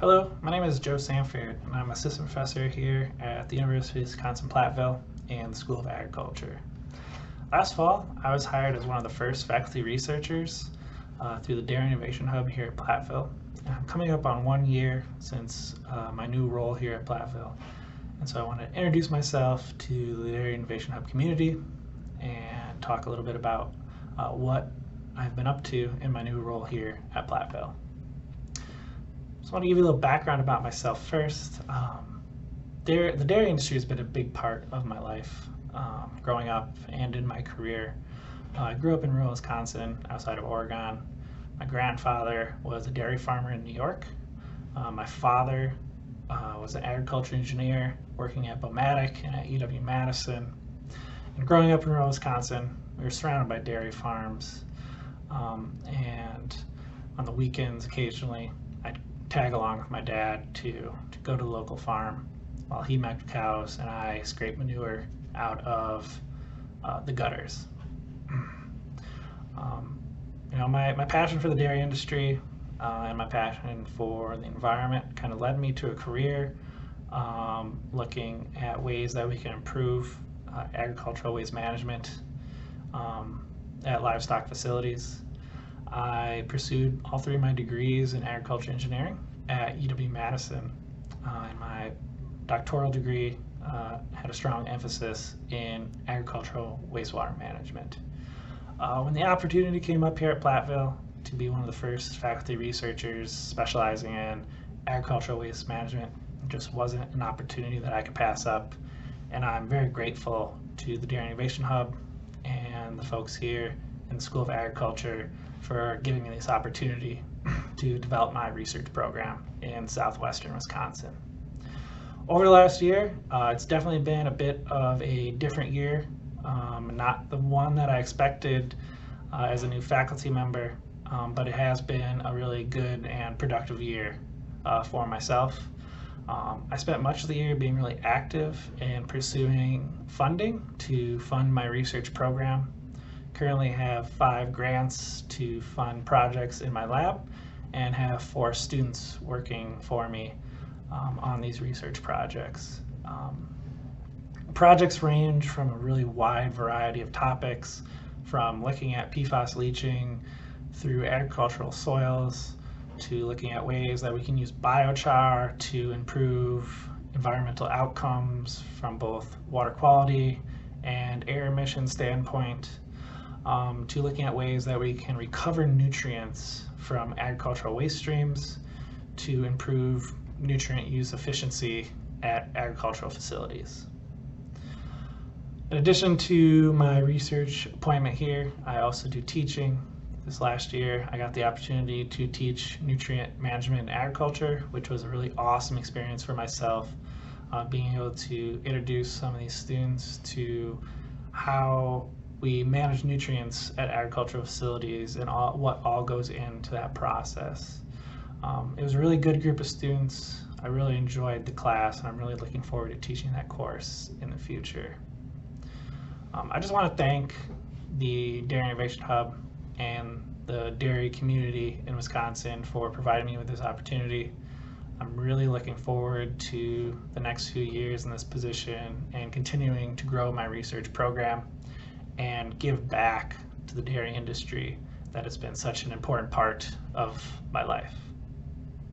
Hello, my name is Joe Sanford, and I'm assistant professor here at the University of Wisconsin-Platteville and the School of Agriculture. Last fall, I was hired as one of the first faculty researchers through the Dairy Innovation Hub here at Platteville. And I'm coming up on 1 year since my new role here at Platteville. And so I want to introduce myself to the Dairy Innovation Hub community and talk a little bit about what I've been up to in my new role here at Platteville. So I want to give you a little background about myself first. The dairy industry has been a big part of my life growing up and in my career. I grew up in rural Wisconsin outside of Oregon. My grandfather was a dairy farmer in New York. My father was an agriculture engineer working at Bomatic and at UW-Madison. And growing up in rural Wisconsin, we were surrounded by dairy farms. And on the weekends, occasionally, I'd tag along with my dad to go to the local farm while he milked cows and I scraped manure out of the gutters. My passion for the dairy industry and my passion for the environment kind of led me to a career looking at ways that we can improve agricultural waste management at livestock facilities. I pursued all three of my degrees in agriculture engineering at UW-Madison, and my doctoral degree had a strong emphasis in agricultural wastewater management. When the opportunity came up here at Platteville to be one of the first faculty researchers specializing in agricultural waste management, it just wasn't an opportunity that I could pass up, and I'm very grateful to the Dairy Innovation Hub and the folks here in the School of Agriculture for giving me this opportunity to develop my research program in southwestern Wisconsin. Over the last year, it's definitely been a bit of a different year, not the one that I expected as a new faculty member, but it has been a really good and productive year for myself. I spent much of the year being really active in pursuing funding to fund my research program. Currently have 5 grants to fund projects in my lab and have 4 students working for me on these research projects. Projects range from a really wide variety of topics, from looking at PFAS leaching through agricultural soils to looking at ways that we can use biochar to improve environmental outcomes from both water quality and air emission standpoint, to looking at ways that we can recover nutrients from agricultural waste streams to improve nutrient use efficiency at agricultural facilities. In addition to my research appointment here, I also do teaching. This last year, I got the opportunity to teach nutrient management in agriculture, which was a really awesome experience for myself, being able to introduce some of these students to how we manage nutrients at agricultural facilities and what all goes into that process. It was a really good group of students. I really enjoyed the class, and I'm really looking forward to teaching that course in the future. I just want to thank the Dairy Innovation Hub and the dairy community in Wisconsin for providing me with this opportunity. I'm really looking forward to the next few years in this position and continuing to grow my research program and give back to the dairy industry that has been such an important part of my life.